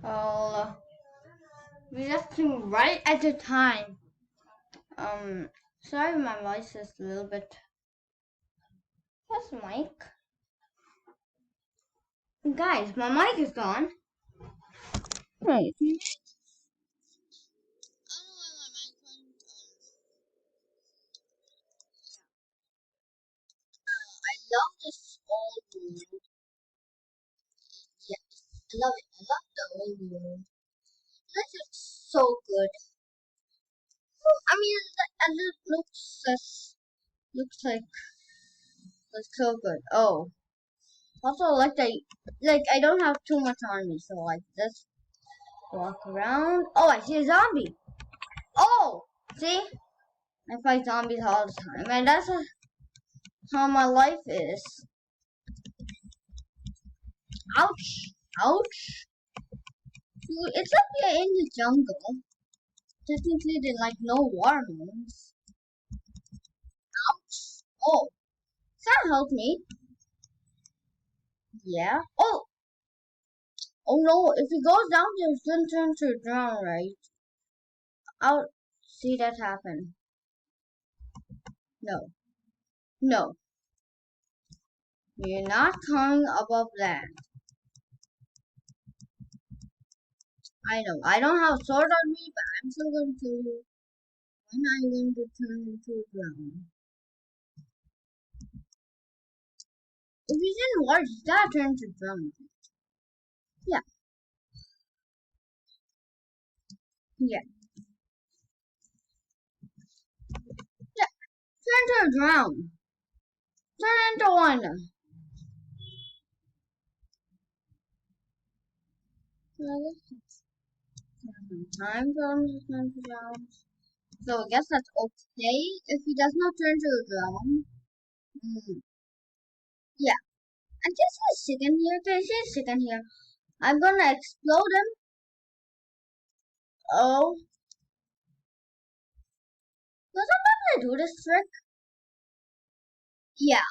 I'll be resting right at the time. Sorry, my voice is a little bit. Where's the mic? Guys, my mic is gone. Right. I love this old world. Yeah, I love it. I love the old world. This is so good. I mean, it looks like it's so good. Oh, also like I don't have too much on me, so like just walk around. Oh, I see a zombie. Oh, see, I fight zombies all the time, and that's how my life is. Ouch, ouch. Dude, it's like we're in the jungle. Technically, there's like no hormones. Ouch. Oh, can that help me? Yeah. Oh, oh no. If it goes down, it's gonna turn to drown, right? I'll see that happen. No, no. You're not coming above that. I know. I don't have a sword on me, but I'm still gonna kill you. When I'm going to turn into a drown. If he's in water, he's gotta turn to drown. Yeah, yeah, yeah. Turn to a drown. Turn into one. Time for him to turn to drown. So I guess that's okay if he does not turn to a drown. Mm, yeah. I guess he's chicken here. Okay, he's chicken here. I'm gonna explode him. Oh. So sometimes I do this trick. Yeah.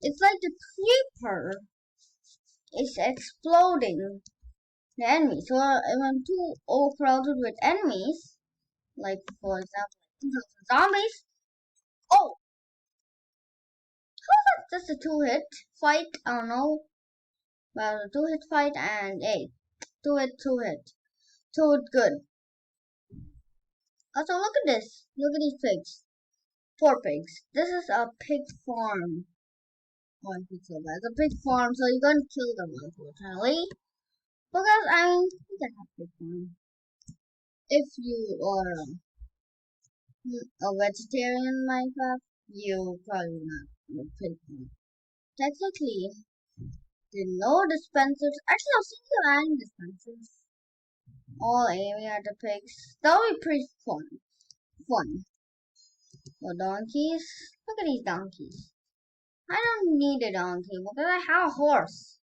It's like the creeper is exploding the enemy. So when too overcrowded with enemies, like for example, 2,000 zombies. Oh, just a two-hit fight. I don't know. Well, a two-hit fight and hey, two-hit. Two-hit good. Also, look at this. Look at these pigs. Four pigs. This is a pig farm. Oh, I think so bad. It's a pig farm, so you're gonna kill them, unfortunately. Because I mean, you can have pig farm if you are a vegetarian Minecraft. You probably not a pig farm. Technically, there are no dispensers. Actually, I'll see you adding dispensers all aiming at the pigs. That would be pretty fun. Fun. The donkeys. Look at these donkeys. I don't need a donkey because I have a horse.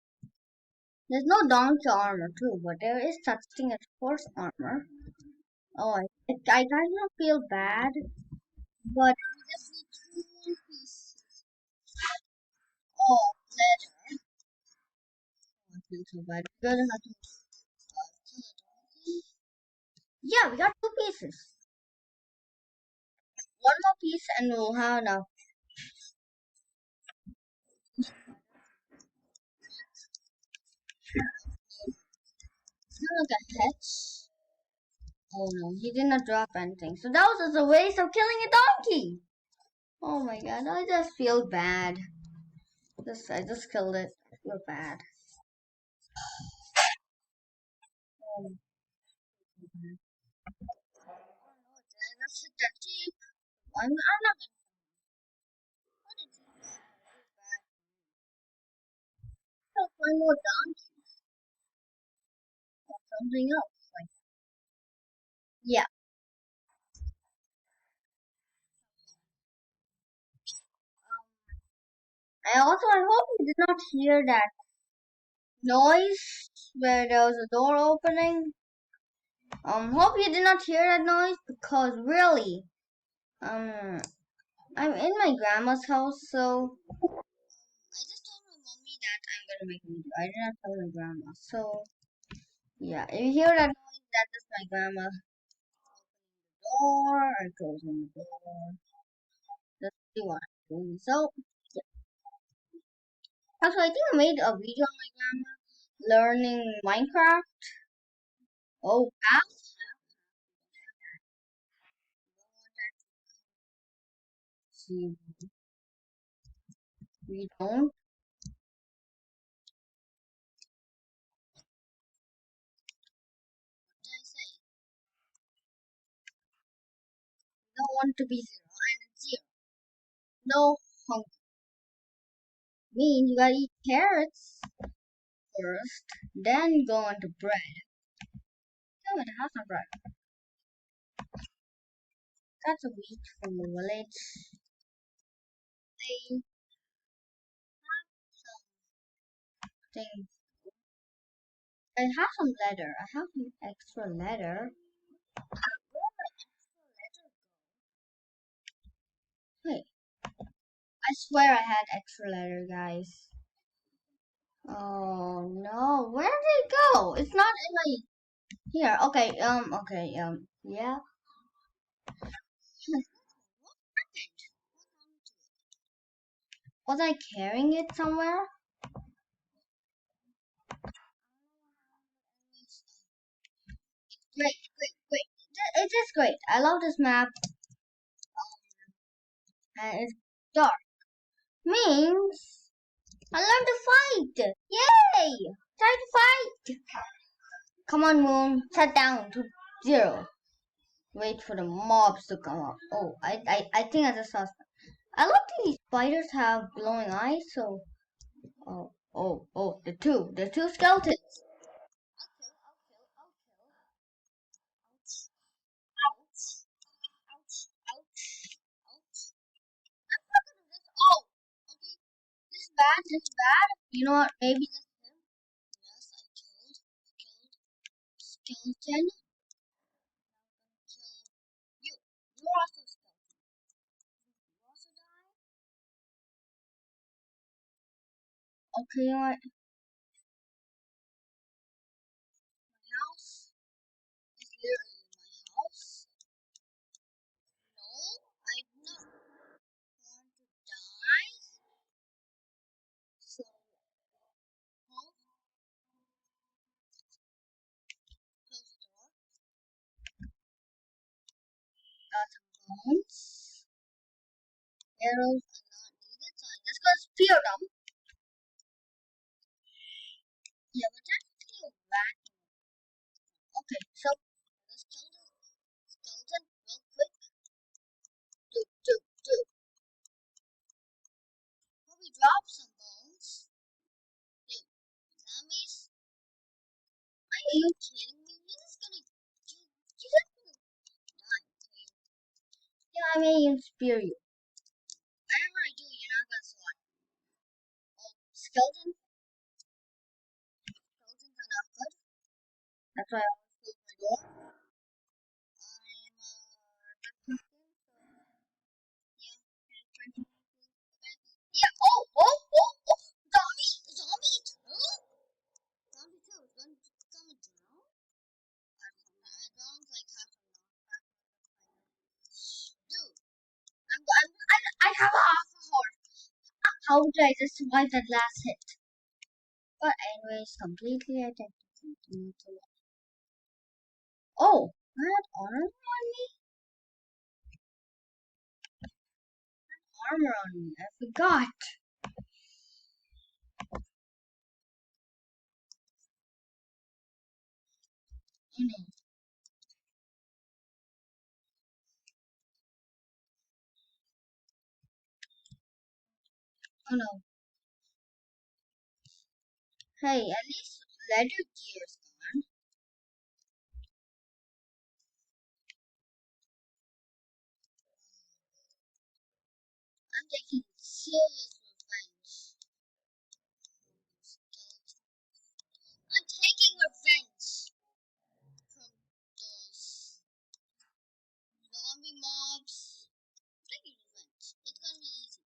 There's no donkey armor too, but there is such thing as horse armor. Oh, I kind of feel bad, but we just need two more pieces. Oh, leather. I feel so bad. We're gonna have to kill a donkey. Yeah, we got two pieces. One more piece and we'll have enough. Like a hatch. Oh no, he did not drop anything. So that was just a waste of killing a donkey. Oh my god, I just feel bad. I just killed it. I feel bad. Oh, let's hit that jeep. I'm not gonna find more donkeys or something else. Like yeah. I hope you did not hear that noise where there was a door opening. Hope you did not hear that noise because really, um, I'm in my grandma's house, so I just told my mommy that I'm gonna make a video. I did not tell my grandma, so Yeah, if you hear that noise, that is my grandma door. I closing the door. That's what I'm doing. So, yeah. Actually, I think I made a video on my grandma learning Minecraft. Oh, how? See, we don't. I say, don't want to be zero and it's zero. No hunger. Means you gotta eat carrots first, then go on to bread. Come on, have some bread. That's a wheat from the village. I have some things. I have some leather. I have some extra leather. Where my extra leather go? Hey, I swear I had extra leather, guys. Oh no, where did it go? It's not in my here. Okay, yeah. Was I carrying it somewhere? Great, great, great. It is great. I love this map, and it's dark. Means I learned to fight. Yay! Try to fight. Come on, Moon. Set down to zero. Wait for the mobs to come up. Oh, I think I just saw. I love these spiders have glowing eyes. So, the two skeletons. Ouch! Ouch! Ouch! Ouch! I'm not gonna do this. Oh, okay. This is bad. This is bad. You know what? Maybe this is him. Yes, I killed. Skeleton. Kill you. You're also a skeleton. You also die. Okay, you know what? My house is literally my house. No, I do not want to die. So, home, close the door. Got some bones. Arrows are not needed, so I'm just gonna spear them. Yeah, but that's still bad. Okay, so let's kill the skeleton real quick. Do, do, do. Probably drop some bones. Dude, zombies. Are you kidding me? You're just gonna. You're just gonna die. Yeah, I may even spear you. Whatever I do, you're not gonna survive. Oh, skeletons are not good. That's why I always close my door. I'm yeah. Yeah. Oh, oh, oh, oh. Zombie too. Zombie too. It's gonna come down. As long as like half an hour. Dude, I have a half a heart. How did I just survive that last hit? But anyways, completely I think something to oh, I had armor on me? Armor on me. I forgot. Oh no. Oh no. Hey, at least leather gear's gone. I'm taking serious revenge. I'm taking revenge from those zombie mobs. I'm taking revenge. It's gonna be easy.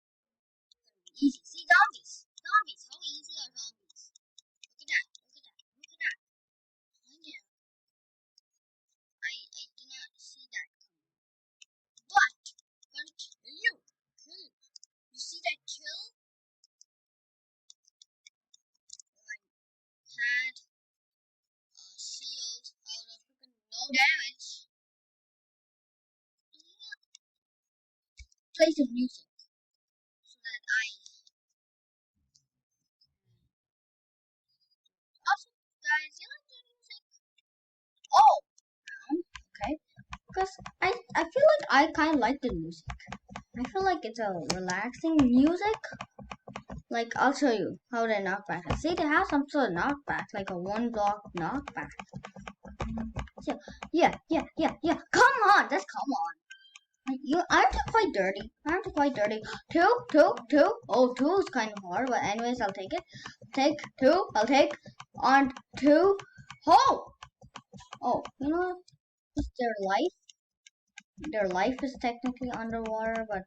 Easy. See zombies. Zombies. How easy are zombies? Look at that. Look at that. Look at that. play some music so that I also, guys, you like the music? Oh, okay. Because I feel like I kind of like the music. I feel like it's a relaxing music. Like, I'll show you how they knock back. See, they have some sort of knockback, like a one block knockback. Yeah. Come on, just come on. Like, you aren't you quite dirty? Aren't you quite dirty? Two. Oh, two is kind of hard, but anyways, I'll take it. Take two. I'll take on two. Oh, you know what? It's their life. Their life is technically underwater, but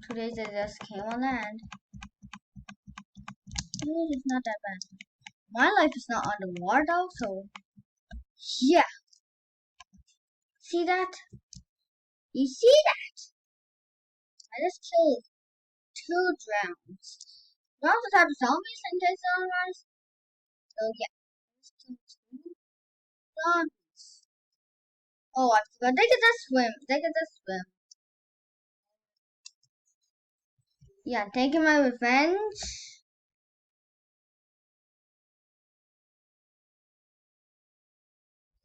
today they just came on land. It's not that bad. My life is not underwater though, so yeah. See that? You see that? I just killed two drowns. Not the type of zombies in case otherwise. So yeah. Just killed two zombies. Oh, I forgot. They can just swim. They can just swim. Yeah, taking my revenge.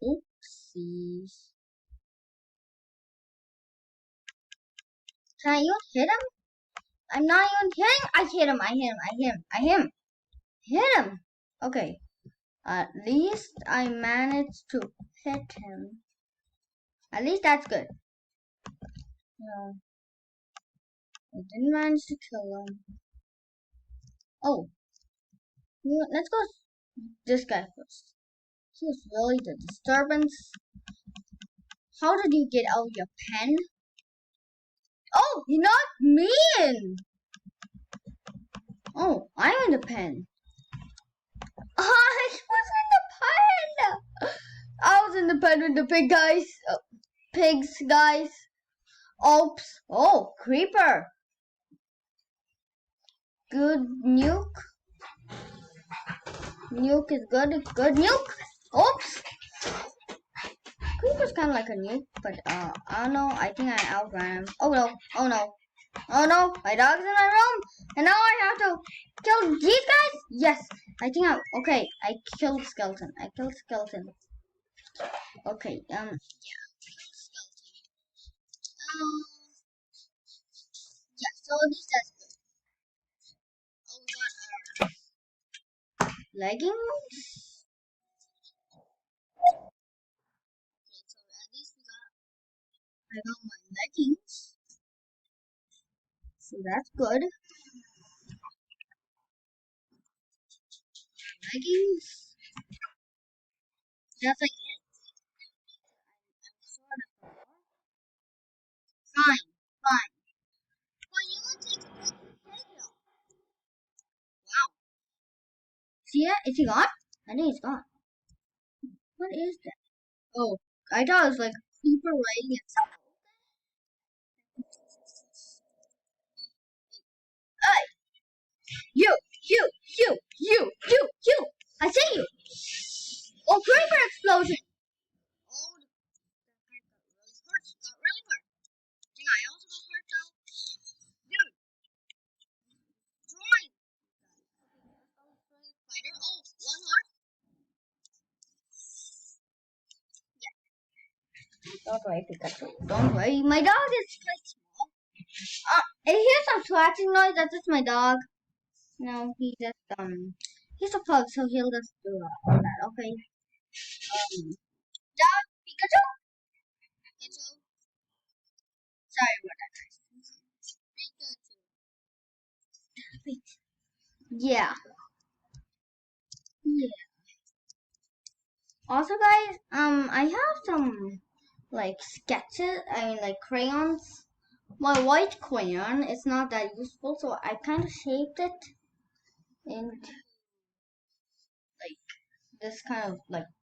Oopsies. Can I even hit him? I'm not even hitting. I hit him. Hit him. Okay. At least I managed to hit him. At least that's good. No, I didn't manage to kill him. Oh, you know, let's go this guy first. He was really the disturbance. How did you get out of your pen? Oh, you're not me in. Oh, I'm in the pen. I was in the pen. I was in the pen with the pig guys. Pigs, guys. Oops. Oh, creeper. Good nuke. Nuke is good. Good nuke. Oops. Creeper's kind of like a nuke, but I don't know. I think I outran him. Oh no. My dog's in my room, and now I have to kill these guys. Yes. I think okay. I killed skeleton. Okay. Yeah. Yeah. So this is good. Oh, we got our leggings. Okay. So at least I got my leggings. So that's good. Leggings. That's like it. I'm sort of fine. Well, you want to take a break? Wow. See that? Is he gone? I think he's gone. What is that? Oh, I thought it was like a creeper riding itself. Hey, you! I see you! Oh, creeper explosion! Oh, that guy got really hurt. I think I also got hurt though. Dude, drawing! Spider. Oh, one heart. Don't worry, Pikachu. Don't worry. My dog is quite small. I hear some scratching noise. That's just my dog. No, he's a pug, so he'll just do all that. Okay. Dog, Pikachu. Pikachu. Sorry about that, guys. Pikachu. Wait. Yeah. Yeah. Also, guys, I have some like sketches. I mean, like crayons. My white crayon is not that useful, so I kind of shaped it into like this kind of like